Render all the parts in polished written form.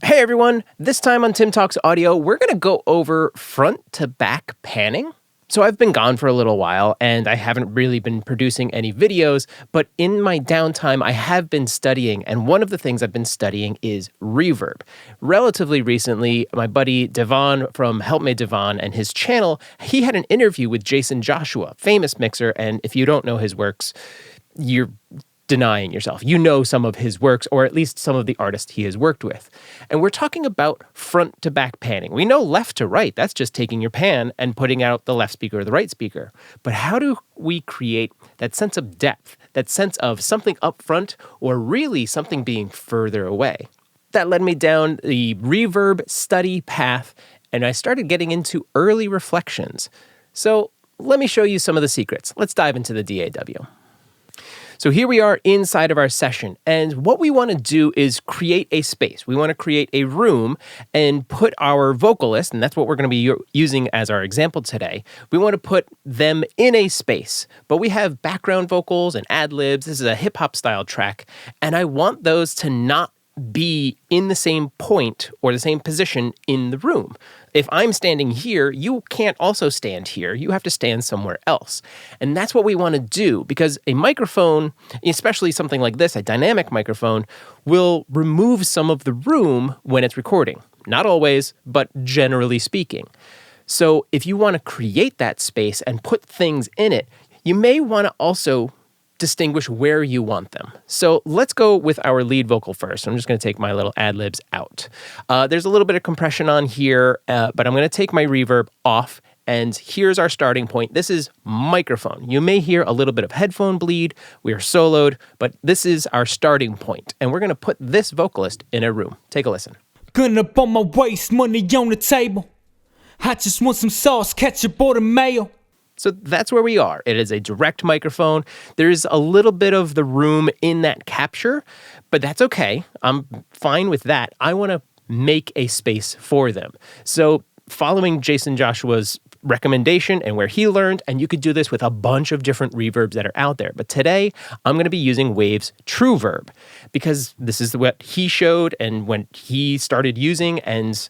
Hey everyone, this time on Tim Talks Audio, we're going to go over front to back panning. So I've been gone for a little while and I haven't really been producing any videos, but in my downtime I have been studying, and one of the things I've been studying is reverb. Relatively recently, my buddy Devon from Help Me Devon and his channel, he had an interview with Jaycen Joshua, famous mixer, and if you don't know his works, you're denying yourself. You know some of his works, or at least some of the artists he has worked with. And we're talking about front to back panning. We know left to right, that's just taking your pan and putting out the left speaker or the right speaker. But how do we create that sense of depth, that sense of something up front or really something being further away? That led me down the reverb study path, and I started getting into early reflections. So let me show you some of the secrets. Let's dive into the DAW. So here we are inside of our session, and what we want to do is create a space. We want to create a room and put our vocalist, and that's what we're going to be using as our example today. We want to put them in a space, but we have background vocals and ad-libs. This is a hip-hop style track, and I want those to not be in the same point or the same position in the room. If I'm standing here, you can't also stand here. You have to stand somewhere else. And that's what we want to do, because a microphone, especially something like this, a dynamic microphone, will remove some of the room when it's recording. Not always, but generally speaking. So if you want to create that space and put things in it, you may want to also distinguish where you want them. So let's go with our lead vocal first. I'm just going to take my little ad-libs out. There's a little bit of compression on here, but I'm going to take my reverb off, and here's our starting point. This is microphone. You may hear a little bit of headphone bleed. We are soloed, but this is our starting point, and we're going to put this vocalist in a room. Take a listen. Gun up on my waist, money on the table. I just want some sauce, ketchup or the mayo. So that's where we are. It is a direct microphone. There's a little bit of the room in that capture, but that's okay. I'm fine with that. I want to make a space for them. So following Jaycen Joshua's recommendation and where he learned, and you could do this with a bunch of different reverbs that are out there. But today, I'm going to be using Wave's Trueverb, because this is what he showed and when he started using, and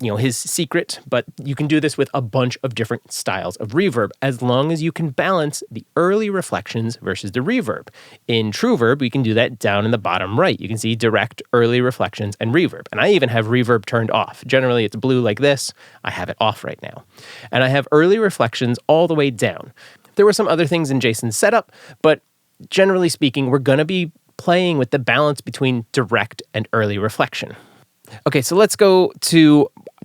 his secret, but you can do this with a bunch of different styles of reverb as long as you can balance the early reflections versus the reverb. In Trueverb, we can do that down in the bottom right. You can see direct, early reflections, and reverb. And I even have reverb turned off. Generally, it's blue like this. I have it off right now. And I have early reflections all the way down. There were some other things in Jaycen's setup, but generally speaking, we're going to be playing with the balance between direct and early reflection. Okay, so let's go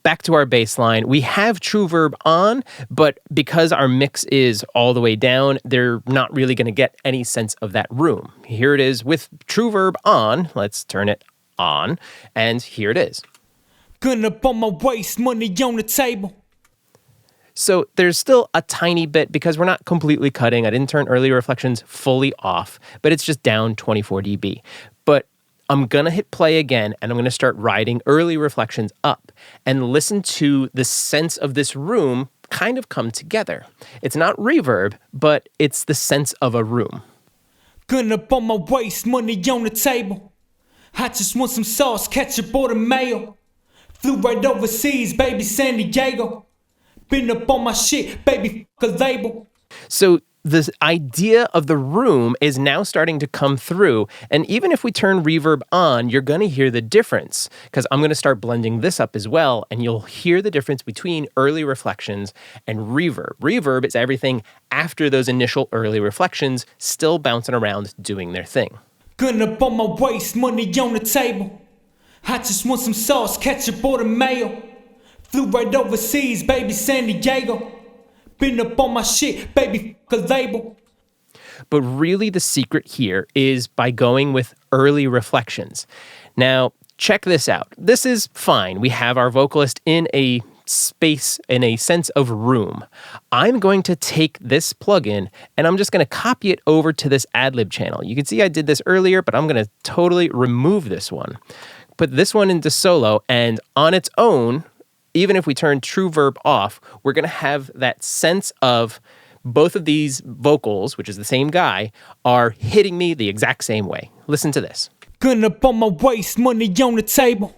back to our bass line. We have Trueverb on, but because our mix is all the way down, they're not really going to get any sense of that room. Here it is with Trueverb on. Let's turn it on, and here it is. Gun up on my waist, money on the table. So there's still a tiny bit because we're not completely cutting. I didn't turn early reflections fully off, but it's just down 24 dB. But I'm going to hit play again, and I'm going to start riding early reflections up and listen to the sense of this room kind of come together. It's not reverb, but it's the sense of a room. Gun up on my waist, money on the table. I just want some sauce, ketchup or the mayo. Flew right overseas, baby, San Diego. Been up on my shit, baby, fuck a label. So this idea of the room is now starting to come through. And even if we turn reverb on, you're going to hear the difference, because I'm going to start blending this up as well. And you'll hear the difference between early reflections and reverb. Reverb is everything after those initial early reflections, still bouncing around doing their thing. Gun up on my waist, money on the table. I just want some sauce, ketchup or the mayo. Flew right overseas, baby, San Diego. Been up on my shit, baby, fuck a label. But really the secret here is by going with early reflections. Now, check this out. This is fine. We have our vocalist in a space, in a sense of room. I'm going to take this plugin and I'm just going to copy it over to this ad-lib channel. You can see I did this earlier, but I'm going to totally remove this one. Put this one into solo, and on its own, even if we turn Trueverb off, we're going to have that sense of both of these vocals, which is the same guy, are hitting me the exact same way. Listen to this. Gun up on my waist, money on the table.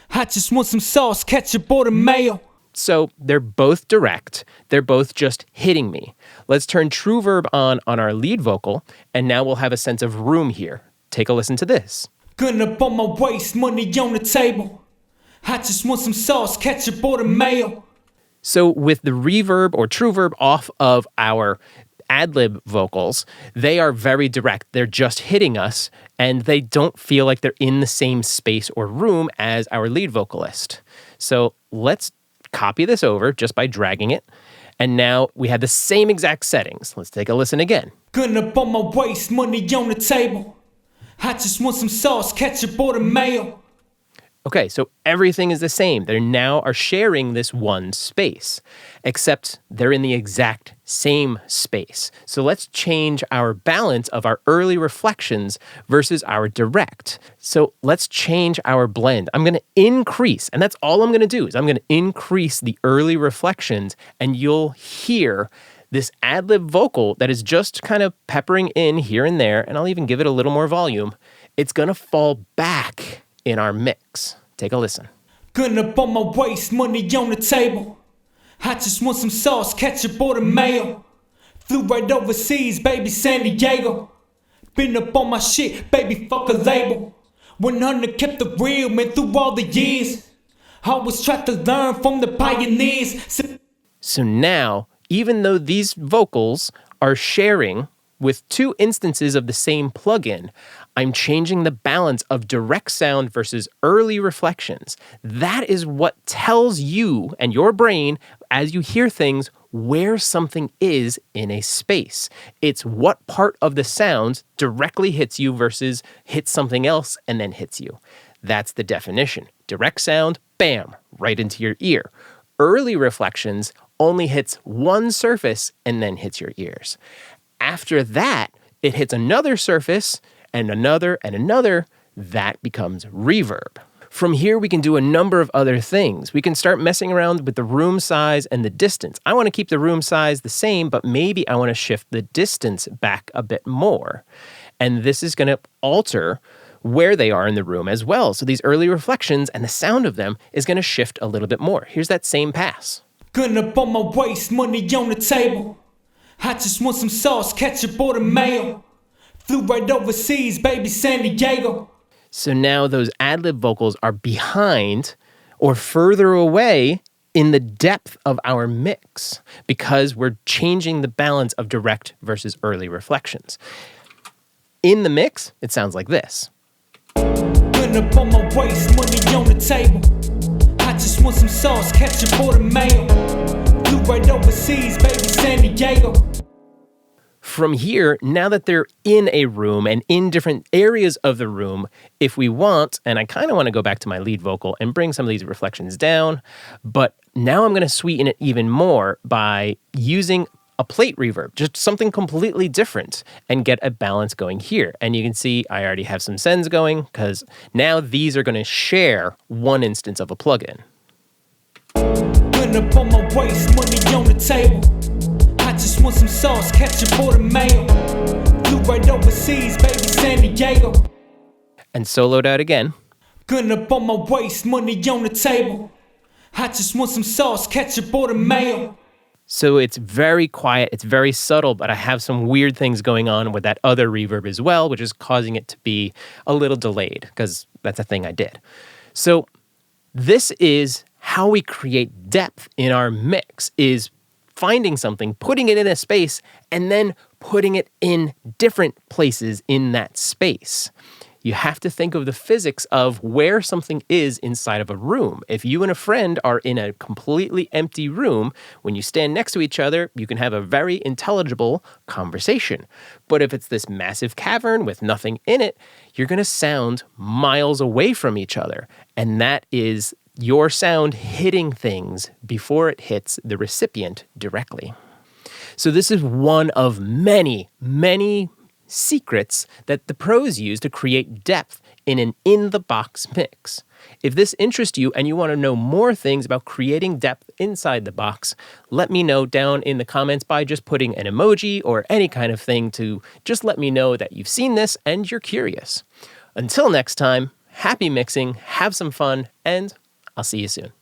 I just want some sauce, ketchup, or the mayo. So they're both direct. They're both just hitting me. Let's turn Trueverb on our lead vocal, and now we'll have a sense of room here. Take a listen to this. Gun up on my waist, money on the table. I just want some sauce, ketchup, or the mayo. So with the reverb or Trueverb off of our ad-lib vocals, they are very direct. They're just hitting us, and they don't feel like they're in the same space or room as our lead vocalist. So let's copy this over just by dragging it. And now we have the same exact settings. Let's take a listen again. Gun up on my waist, money on the table. I just want some sauce, ketchup, or the mayo. Okay, so everything is the same. They now are sharing this one space, except they're in the exact same space. So let's change our balance of our early reflections versus our direct. So let's change our blend. I'm going to increase, and that's all I'm going to do is I'm going to increase the early reflections, and you'll hear this ad-lib vocal that is just kind of peppering in here and there, and I'll even give it a little more volume. It's going to fall back in our mix. Take a listen. Gun up on my waist, money on the table. I just want some sauce, ketchup, or the mayo. Flew right overseas, baby, San Diego. Been up on my shit, baby, fuck a label. 100 kept the real, man, through all the years. Always tried to learn from the pioneers. So now, even though these vocals are sharing with two instances of the same plugin, I'm changing the balance of direct sound versus early reflections. That is what tells you and your brain, as you hear things, where something is in a space. It's what part of the sound directly hits you versus hits something else and then hits you. That's the definition. Direct sound, bam, right into your ear. Early reflections only hits one surface and then hits your ears. After that, it hits another surface and another and another. That becomes reverb. From here, we can do a number of other things. We can start messing around with the room size and the distance. I want to keep the room size the same, but maybe I want to shift the distance back a bit more. And this is going to alter where they are in the room as well. So these early reflections and the sound of them is going to shift a little bit more. Here's that same pass. Gun up on my waist, money on the table. I just want some sauce, ketchup, or the mayo. Flew right overseas, baby, San Diego. So now those ad-lib vocals are behind or further away in the depth of our mix because we're changing the balance of direct versus early reflections. In the mix, it sounds like this. Gun up on my waist, money on the table. I just want some sauce, ketchup, or the mayo. Flew right overseas, baby, San Diego. From here, now that they're in a room and in different areas of the room, if we want, and I kind of want to go back to my lead vocal and bring some of these reflections down, but now I'm going to sweeten it even more by using a plate reverb, just something completely different, and get a balance going here. And you can see I already have some sends going because now these are going to share one instance of a plugin. Gun up on my waist, money on the table. I just want some sauce, ketchup, or the mayo. Flew right overseas, baby, San Diego. And soloed out again. Gun up on my waist, money on the table. I just want some sauce, ketchup, or the mayo. So it's very quiet, it's very subtle, but I have some weird things going on with that other reverb as well, which is causing it to be a little delayed, because that's a thing I did. So this is how we create depth in our mix, is finding something, putting it in a space, and then putting it in different places in that space. You have to think of the physics of where something is inside of a room. If you and a friend are in a completely empty room, when you stand next to each other, you can have a very intelligible conversation. But if it's this massive cavern with nothing in it, you're going to sound miles away from each other. And that is your sound hitting things before it hits the recipient directly. So this is one of many, many secrets that the pros use to create depth in an in-the-box mix. If this interests you and you want to know more things about creating depth inside the box, let me know down in the comments by just putting an emoji or any kind of thing to just let me know that you've seen this and you're curious. Until next time, happy mixing, have some fun, and I'll see you soon.